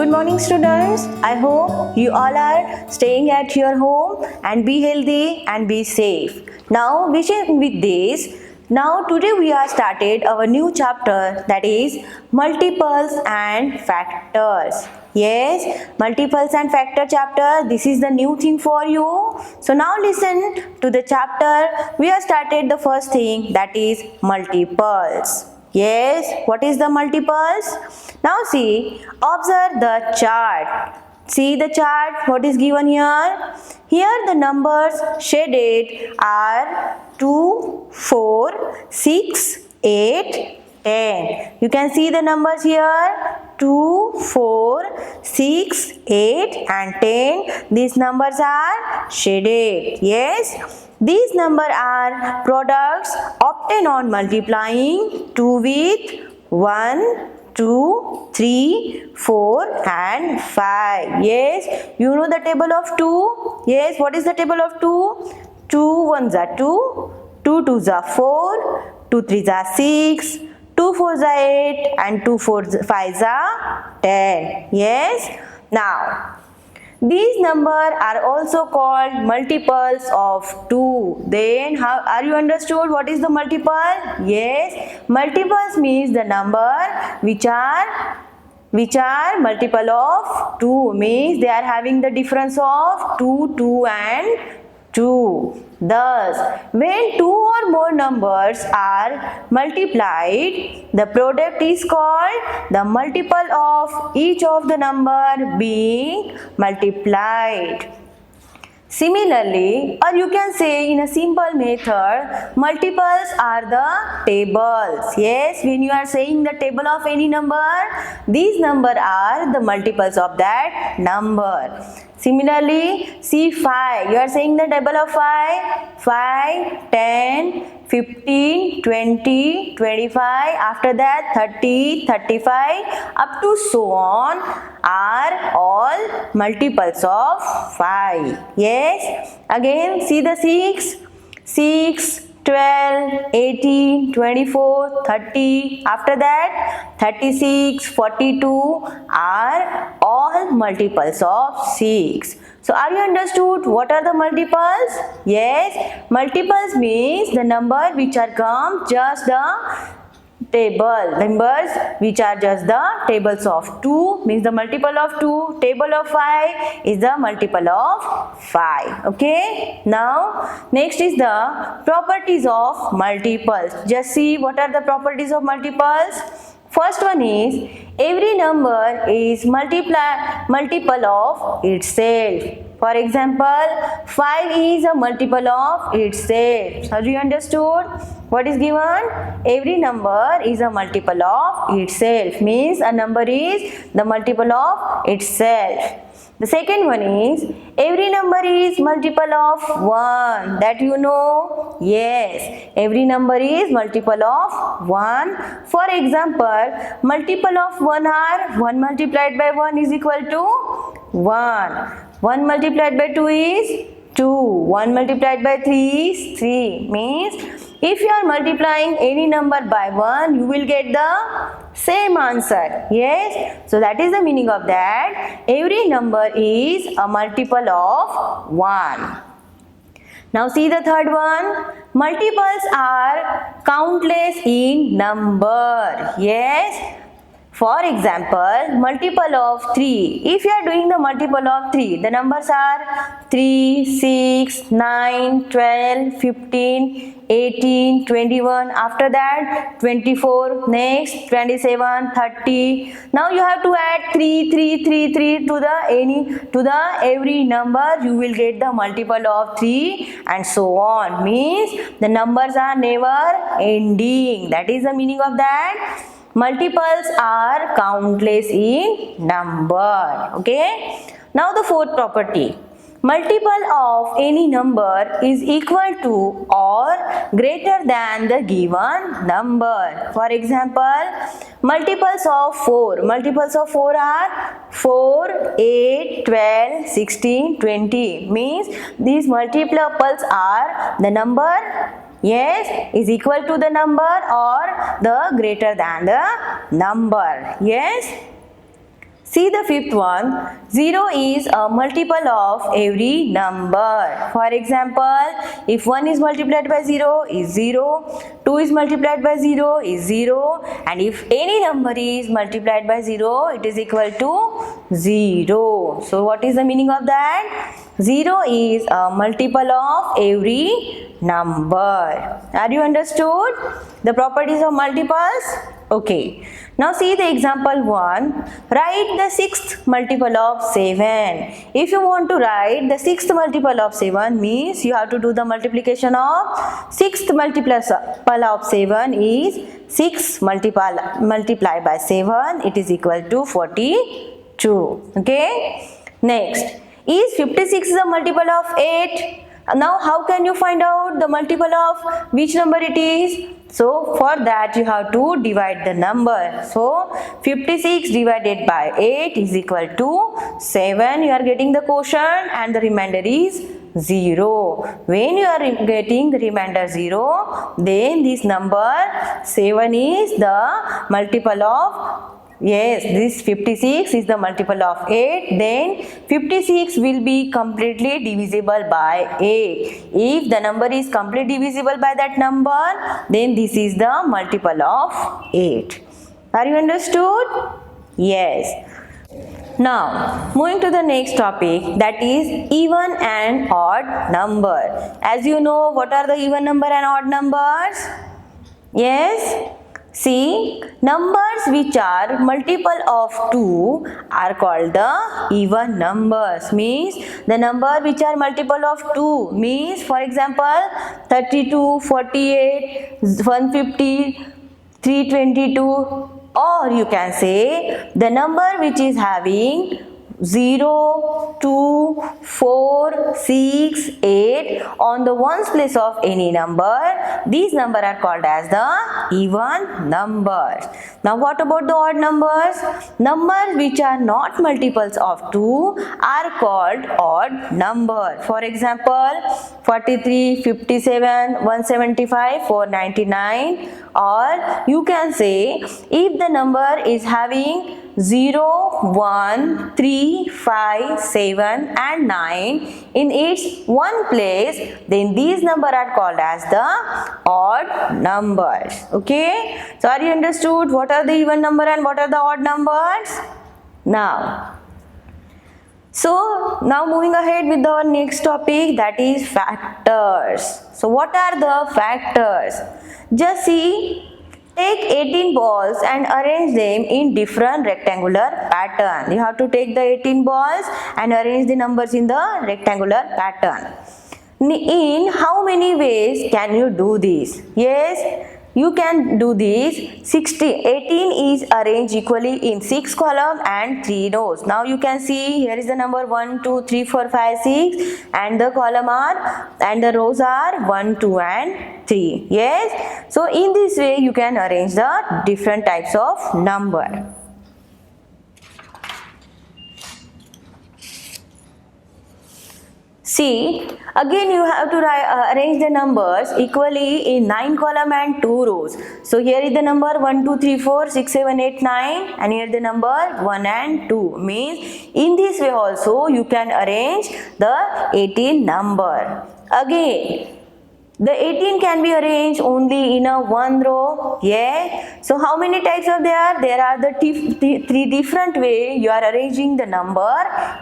Good morning, students. I hope you all are staying at your home and be healthy and be safe. Now, wishing with this, now today we are started our new chapter, that is multiples and factors. Yes, multiples and factor chapter. This is the new thing for you. So now listen to the chapter. We have started the first thing, that is multiples. Yes, what is the multiples? Now see, observe the chart. See the chart, what is given here? Here the numbers shaded are 2, 4, 6, 8, 10. You can see the numbers here, 2, 4, 6, 8 and 10. These numbers are shaded. Yes. These numbers are products obtained on multiplying 2 with 1, 2, 3, 4 and 5. Yes, you know the table of 2. Yes, what is the table of 2? 2 ones are 2, 2 twos are 4, 2 threes are 6, 2 fours are 8 and 2 fives are 10. Yes, now these numbers are also called multiples of 2. Then how are you understood what is the multiple? Yes, multiples means the number which are multiple of 2, means they are having the difference of 2, 2 and 2. Thus, when 2 or more numbers are multiplied, the product is called the multiple of each of the number being multiplied. Similarly, or you can say in a simple method, multiples are the tables. Yes, when you are saying the table of any number, these numbers are the multiples of that number. Similarly, see 5. You are saying the table of 5. 5, 10, 15, 20, 25. After that 30, 35 up to so on are all multiples of 5. Yes. Again see the 6. 6, 12, 18, 24, 30. After that 36, 42 are all multiples of 6. So are you understood what are the multiples? Yes, multiples means the number which are come just the table. Numbers which are just the tables of 2 means the multiple of 2. Table of 5 is the multiple of 5. Okay. Now next is the properties of multiples. Just see what are the properties of multiples. First one is every number is multiple of itself. For example, 5 is a multiple of itself. Have you understood? What is given? Every number is a multiple of itself. Means a number is the multiple of itself. The second one is every number is multiple of 1. That you know? Yes. Every number is multiple of 1. For example, multiple of 1 are 1 multiplied by 1 is equal to 1. 1 multiplied by 2 is 2. 1 multiplied by 3 is 3. Means if you are multiplying any number by 1, you will get the same answer. Yes. So that is the meaning of that. Every number is a multiple of 1. Now see the third one. Multiples are countless in number. Yes. For example, multiple of 3. If you are doing the multiple of 3, the numbers are 3, 6, 9, 12, 15, 18, 21. After that, 24. Next, 27, 30. Now you have to add 3, 3, 3, 3 to the every number. You will get the multiple of 3 and so on. Means the numbers are never ending. That is the meaning of that. Multiples are countless in number. Okay. Now the fourth property. Multiple of any number is equal to or greater than the given number. For example, multiples of 4. Multiples of 4 are 4, 8, 12, 16, 20. Means these multiples are the number, yes, is equal to the number or the greater than the number. Yes. See the fifth one. 0 is a multiple of every number. For example, if 1 is multiplied by 0 is 0, 2 is multiplied by 0 is 0, and if any number is multiplied by 0, it is equal to 0. So what is the meaning of that? 0 is a multiple of every number. Are you understood the properties of multiples? Okay. Now see the example 1. Write the sixth multiple of 7. If you want to write the sixth multiple of 7 means you have to do the multiplication of sixth multiple of 7 is 6 multiply by 7, it is equal to 42. Okay. Next, is 56 the multiple of 8? Now how can you find out the multiple of which number it is? So for that you have to divide the number. So 56 divided by 8 is equal to 7. You are getting the quotient and the remainder is 0. When you are getting the remainder 0, then this number 7 is the multiple of, yes, this 56 is the multiple of 8, then 56 will be completely divisible by 8. If the number is completely divisible by that number, then this is the multiple of 8. Are you understood? Yes. Now, moving to the next topic, that is even and odd number. As you know, what are the even number and odd numbers? Yes. See, numbers which are multiple of 2 are called the even numbers. Means the number which are multiple of 2 means, for example, 32, 48, 150, 322, or you can say the number which is having 0, 2, 4, 6, 8 on the ones place of any number, these numbers are called as the even numbers. Now what about the odd numbers? Numbers which are not multiples of 2 are called odd numbers. For example, 43, 57, 175, 499, or you can say if the number is having 0, 1, 3, 5, 7 and 9 in its one place, then these numbers are called as the odd numbers. Okay. So are you understood what are the even number and what are the odd numbers? Now, so now moving ahead with our next topic, that is factors. So what are the factors? Just see, take 18 balls and arrange them in different rectangular pattern. You have to take the 18 balls and arrange the numbers in the rectangular pattern. In how many ways can you do this? Yes, you can do this. 18 is arranged equally in 6 columns and 3 rows. Now you can see here is the number 1, 2, 3, 4, 5, 6 and the column are and the rows are 1, 2 and 3. Yes. So in this way you can arrange the different types of number. See, again you have to arrange the numbers equally in 9 column and 2 rows. So here is the number 1, 2, 3, 4, 6, 7, 8, 9 and here the number 1 and 2. Means in this way also you can arrange the 18 number. Again, the 18 can be arranged only in a one row. Yeah. So how many types of there are? There are the 3 different way you are arranging the number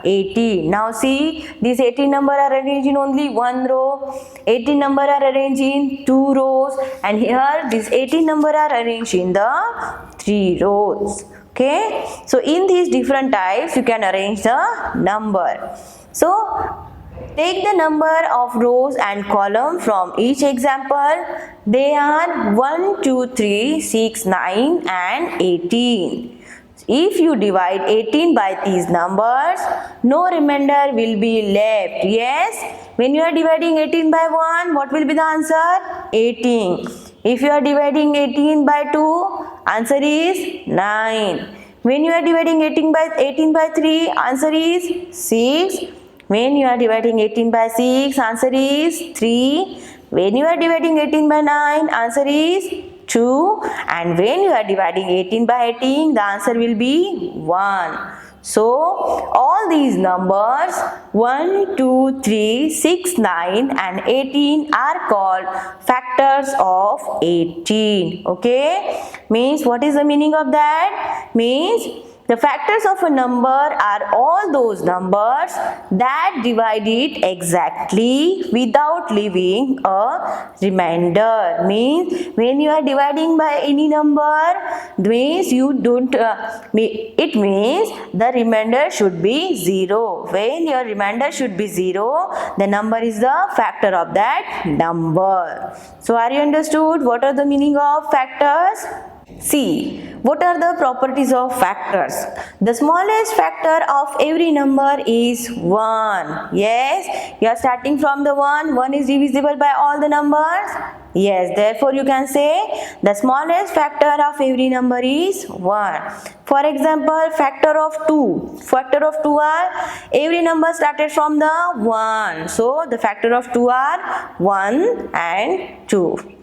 18. Now see, these 18 number are arranged in only one row. 18 number are arranged in 2 rows. And here these 18 number are arranged in the 3 rows. Okay. So in these different types you can arrange the number. So take the number of rows and columns from each example. They are 1, 2, 3, 6, 9 and 18. If you divide 18 by these numbers, no remainder will be left. Yes? When you are dividing 18 by 1, what will be the answer? 18. If you are dividing 18 by 2, answer is 9. When you are dividing 18 by 3, answer is 6. When you are dividing 18 by 6, answer is 3. When you are dividing 18 by 9, answer is 2, and when you are dividing 18 by 18, the answer will be 1. So all these numbers 1, 2, 3, 6, 9 and 18 are called factors of 18. Okay, means what is the meaning of that? Means the factors of a number are all those numbers that divide it exactly without leaving a remainder. Means when you are dividing by any number, means you don't. It means the remainder should be 0. When your remainder should be 0, the number is the factor of that number. So are you understood what are the meaning of factors? See, what are the properties of factors? The smallest factor of every number is 1. Yes, you are starting from the 1. 1 is divisible by all the numbers. Yes, therefore you can say the smallest factor of every number is 1. For example, factor of 2. Factor of 2 are every number started from the 1. So the factor of 2 are 1 and 2.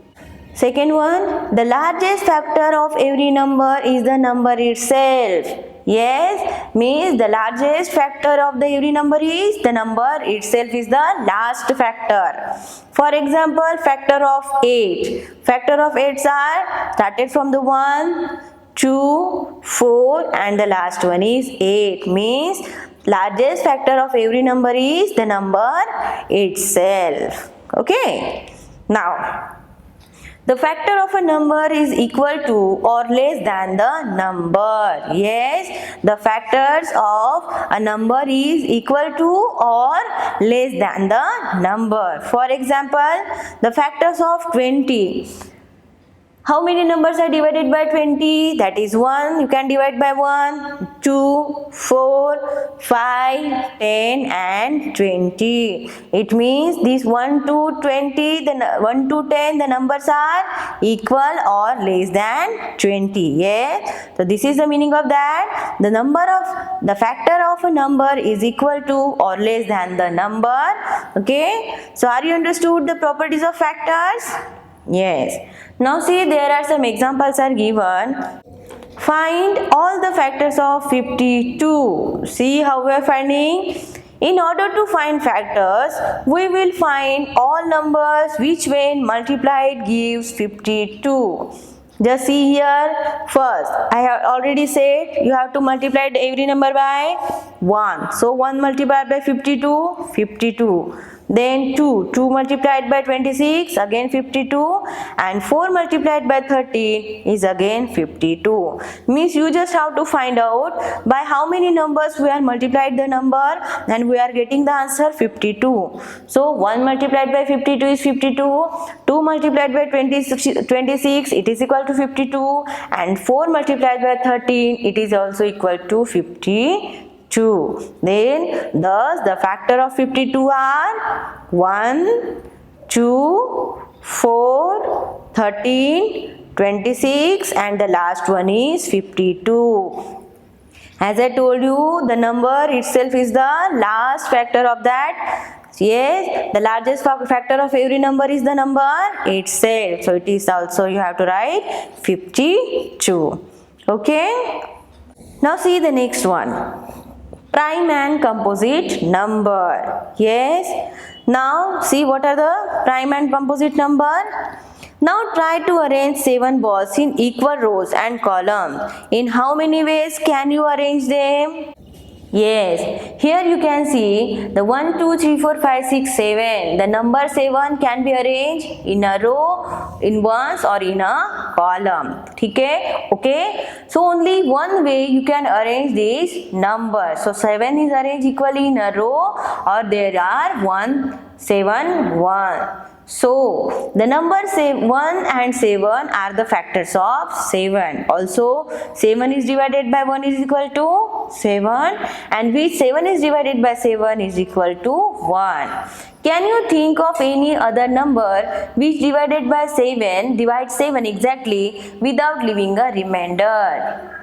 Second one, the largest factor of every number is the number itself. Yes, means the largest factor of the every number is the number itself is the last factor. For example, factor of 8. Factor of 8s are started from the 1, 2, 4 and the last one is 8. Means largest factor of every number is the number itself. Okay. Now, the factor of a number is equal to or less than the number. Yes, the factors of a number is equal to or less than the number. For example, the factors of 20. How many numbers are divided by 20? That is 1. You can divide by 1, 2, 4, 5, 10 and 20. It means these 1 to 20, then 1 to 10, the numbers are equal or less than 20. Yes. So this is the meaning of that. The factor of a number is equal to or less than the number. Okay. So are you understood the properties of factors? Yes. Now see, there are some examples are given. Find all the factors of 52. See how we are finding? In order to find factors, we will find all numbers which when multiplied gives 52. Just see here, first I have already said you have to multiply every number by 1. So 1 multiplied by 52, 52. Then 2 multiplied by 26, again 52, and 4 multiplied by 13 is again 52. Means you just have to find out by how many numbers we are multiplied the number and we are getting the answer 52. So 1 multiplied by 52 is 52, 2 multiplied by 26 it is equal to 52, and 4 multiplied by 13 it is also equal to 52. Then thus the factor of 52 are 1, 2, 4, 13, 26 and the last one is 52. As I told you, the number itself is the last factor of that. Yes, the largest factor of every number is the number itself. So it is also you have to write 52. Okay. Now see the next one. Prime and composite number. Yes. Now see what are the prime and composite number. Now try to arrange 7 balls in equal rows and columns. In how many ways can you arrange them? Yes, here you can see the 1, 2, 3, 4, 5, 6, 7. The number 7 can be arranged in a row, in ones or in a column. Okay? So only one way you can arrange these numbers. So 7 is arranged equally in a row or there are 1, 7, 1. So the numbers 1 and 7 are the factors of 7. Also 7 is divided by 1 is equal to 7 and which 7 is divided by 7 is equal to 1. Can you think of any other number which divided by 7 divides 7 exactly without leaving a remainder?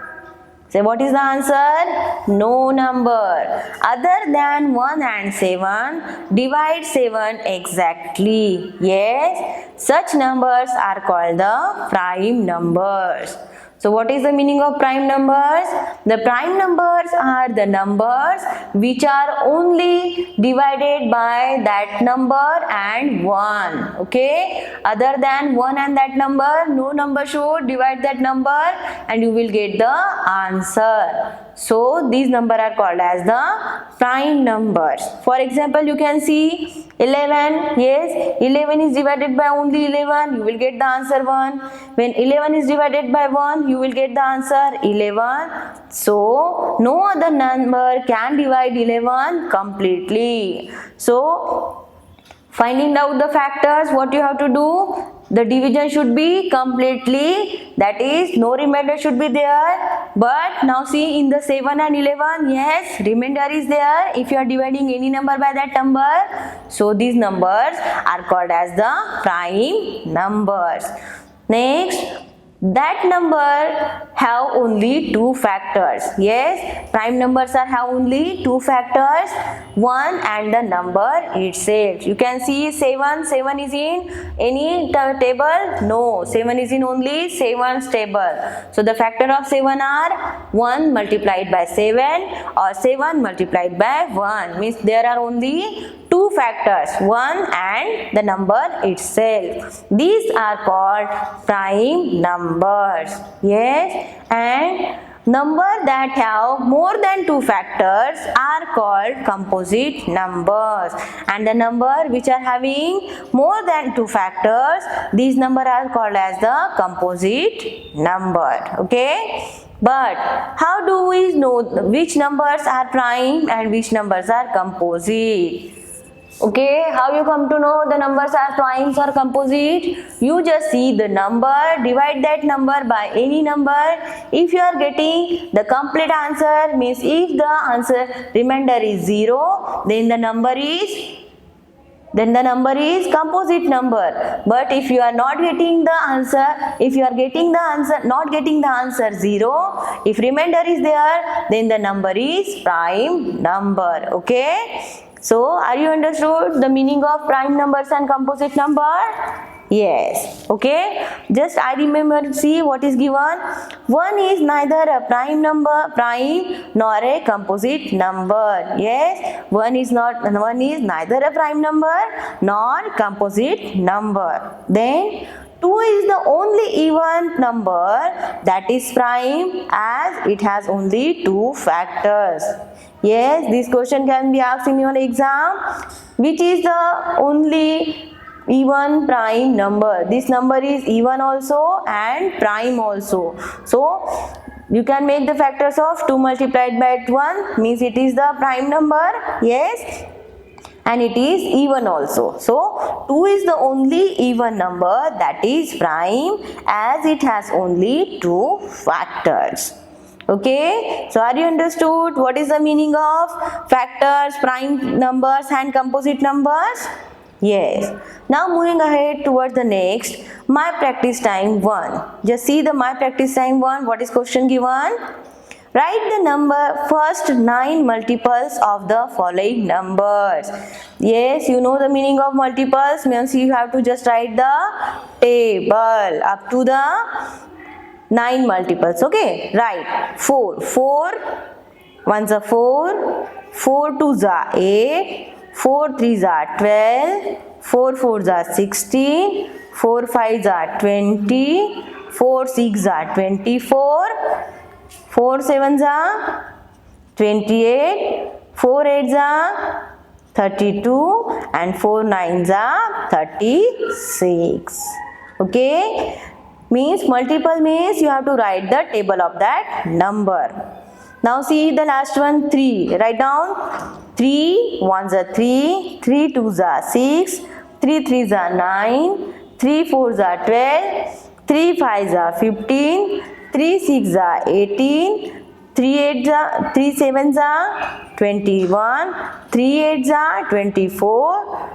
So what is the answer? No number other than 1 and 7 divide 7 exactly. Yes, such numbers are called the prime numbers. So what is the meaning of prime numbers? The prime numbers are the numbers which are only divided by that number and 1. Okay? Other than 1 and that number, no number should divide that number and you will get the answer. So these numbers are called as the prime numbers. For example, you can see 11. Yes, 11 is divided by only 11. You will get the answer 1. When 11 is divided by 1, you will get the answer 11. So no other number can divide 11 completely. So finding out the factors, what you have to do? The division should be completely, that is no remainder should be there. But now see in the 7 and 11, yes, remainder is there if you are dividing any number by that number. So these numbers are called as the prime numbers. Next, that number have only two factors. Yes, prime numbers are have only two factors, 1 and the number itself. You can see 7 is in any table? No, 7 is in only 7's table. So the factor of 7 are 1 multiplied by 7 or 7 multiplied by 1. Means there are only two factors, 1 and the number itself. These are called prime numbers. Yes, and number that have more than two factors are called composite numbers, and the number which are having more than two factors, these numbers are called as the composite number. Okay, but how do we know which numbers are prime and which numbers are composite? Okay, how you come to know the numbers are primes or composite? You just see the number, divide that number by any number. If you are getting the complete answer, means if the answer remainder is 0, then the number is composite number. But if you are not getting the answer, not getting the answer 0, if remainder is there, then the number is prime number. Okay, so are you understood the meaning of prime numbers and composite number? Yes. Okay, just I remember, see what is given. 1 is neither a prime nor a composite number. Yes, 1 is neither a prime number nor composite number. Then 2 is the only even number that is prime, as it has only two factors. Yes, this question can be asked in your exam. Which is the only even prime number? This number is even also and prime also. So you can make the factors of 2 multiplied by 1, means it is the prime number. Yes, and it is even also. So 2 is the only even number that is prime, as it has only two factors. Okay, so are you understood what is the meaning of factors, prime numbers and composite numbers? Yes. Now moving ahead towards the next, my practice time 1. Just see the my practice time 1. What is question given? Write the first 9 multiples of the following numbers. Yes, you know the meaning of multiples, means you have to just write the table up to the 9 multiples. Okay, right. 4 1s are 4, 4 2s are 8, 4 3s are 12, 4 4s are 16, 4 5s are 20, 4 6s are 24, 4 7s are 28, 4 8s are 32 and 4 9s are 36. Okay, means multiple means you have to write the table of that number. Now see the last one, 3. Write down 3 1s are 3, 3 2s are 6, 3 3s are 9, 3 4s are 12, 3 5s are 15, 3 6s are 18, 3 7s are 21, 3 8s are 24,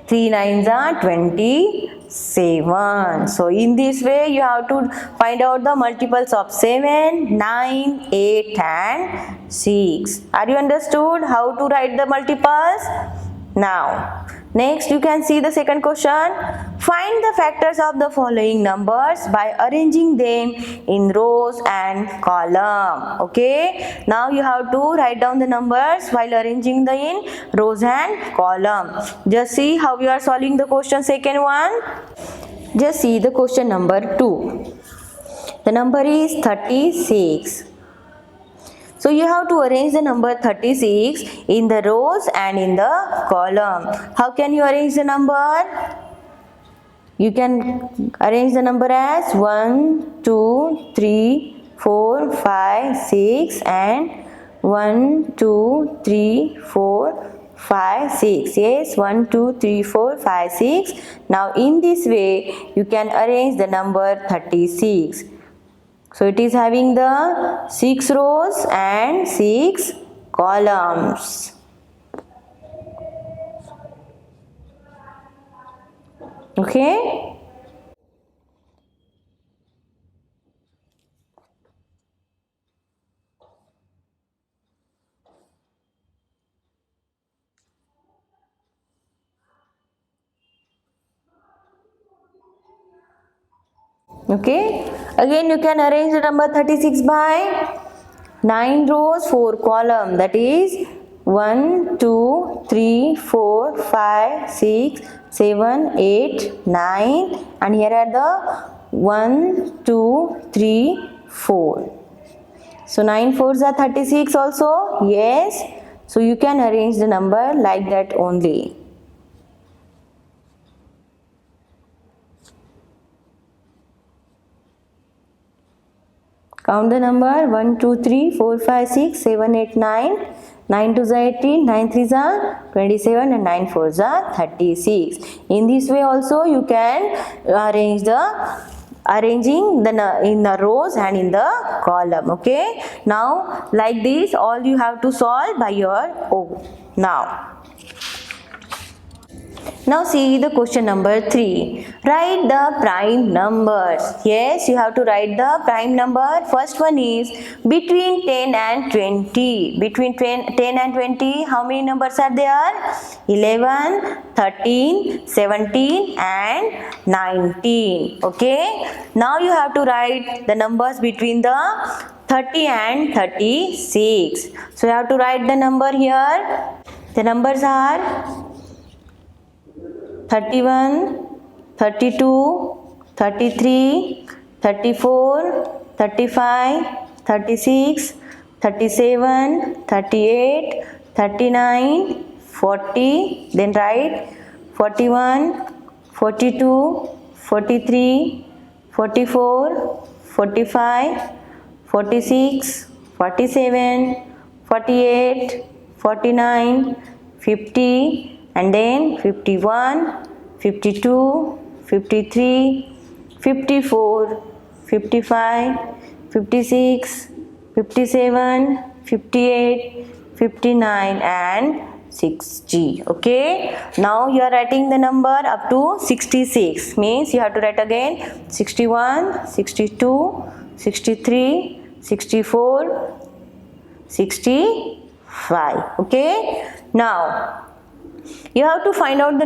3 nines are 27. So in this way you have to find out the multiples of 7, 9, 8 and 6. Are you understood how to write the multiples? Now next you can see the second question. Find the factors of the following numbers by arranging them in rows and column. Okay, now you have to write down the numbers while arranging them in rows and column. Just see how you are solving the question second one. Just see the question number 2. The number is 36. So you have to arrange the number 36 in the rows and in the column. How can you arrange the number? You can arrange the number as 1, 2, 3, 4, 5, 6 and 1, 2, 3, 4, 5, 6. Yes, 1, 2, 3, 4, 5, 6. Now in this way you can arrange the number 36. So it is having the 6 rows and 6 columns. Okay? Okay, again you can arrange the number 36 by 9 rows 4 columns, that is 1 2 3 4 5 6 7 8 9 and here are the 1 2 3 4. So 9 fours are 36 also. Yes, so you can arrange the number like that only. Count the number 1, 2, 3, 4, 5, 6, 7, 8, 9. 9 2s are 18, 9 3s are 27 and 9 4s are 36. In this way also you can arranging in the rows and in the column. Okay. Now like this all you have to solve by your own. Now see the question number 3. Write the prime numbers. Yes, you have to write the prime number. First one is between 10 and 20. Between 10 and 20, how many numbers are there? 11, 13, 17 and 19. Okay. Now you have to write the numbers between the 30 and 36. So you have to write the number here. The numbers are 31, 32, 33, 34, 35, 36, 37, 38, 39, 40, then write 41, 42, 43, 44, 45, 46, 47, 48, 49, 50, and then 51, 52, 53, 54, 55, 56, 57, 58, 59 and 60. Okay. Now you are writing the number up to 66. Means you have to write again 61, 62, 63, 64, 65. Okay. Now you have to find out the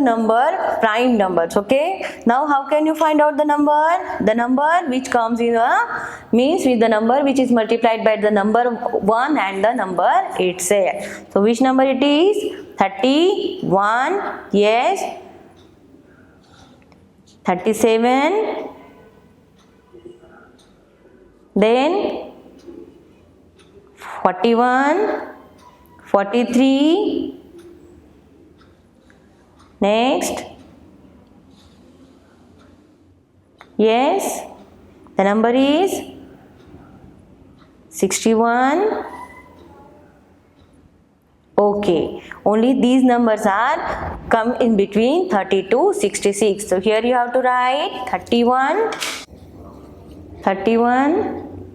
prime numbers. Okay. Now how can you find out the number? The number which comes in means with the number which is multiplied by the number 1 and the number itself. So which number it is? 31. Yes. 37. Then 41. 43. Next. Yes. The number is 61. Okay. Only these numbers are come in between 30 to 66. So here you have to write 31, 31,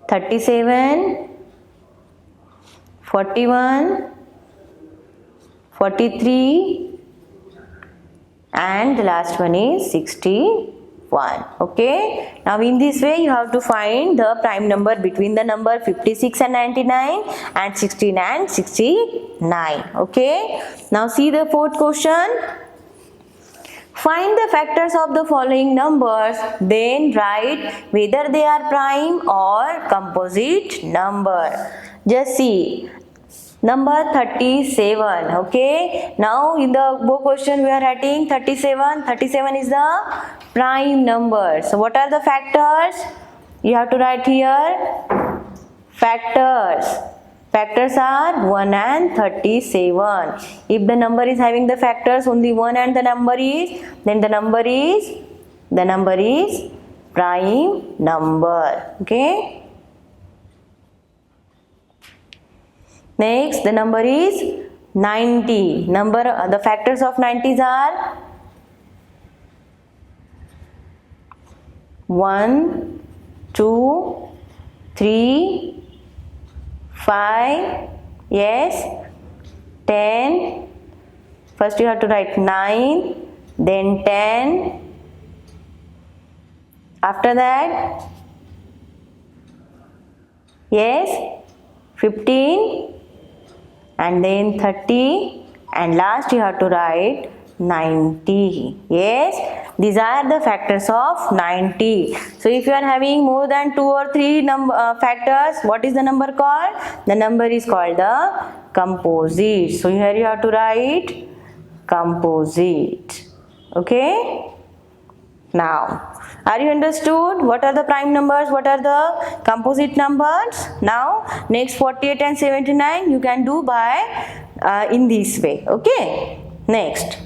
37, 41, 43, and the last one is 61. Okay, now in this way you have to find the prime number between the number 56 and 99 and 16 and 69. Okay, now see the fourth question. Find the factors of the following numbers, then write whether they are prime or composite number. Just see. Number 37. Okay, now in the book question we are writing 37. 37 is the prime number. So what are the factors? You have to write here factors. Factors are 1 and 37. If the number is having the factors only 1 and the number is, then the number is prime number. Okay. Next, the number is 90. The factors of 90s are 1, 2, 3, 5, yes, 10. First you have to write 9, then 10. After that, yes, 15. And then 30, and last you have to write 90. Yes, these are the factors of 90. So if you are having more than 2 or 3 factors, what is the number called? The number is called the composite. So here you have to write composite. Okay. Now, are you understood what are the prime numbers, what are the composite numbers? Now, next 48 and 79 you can do by in this way. Okay. Next.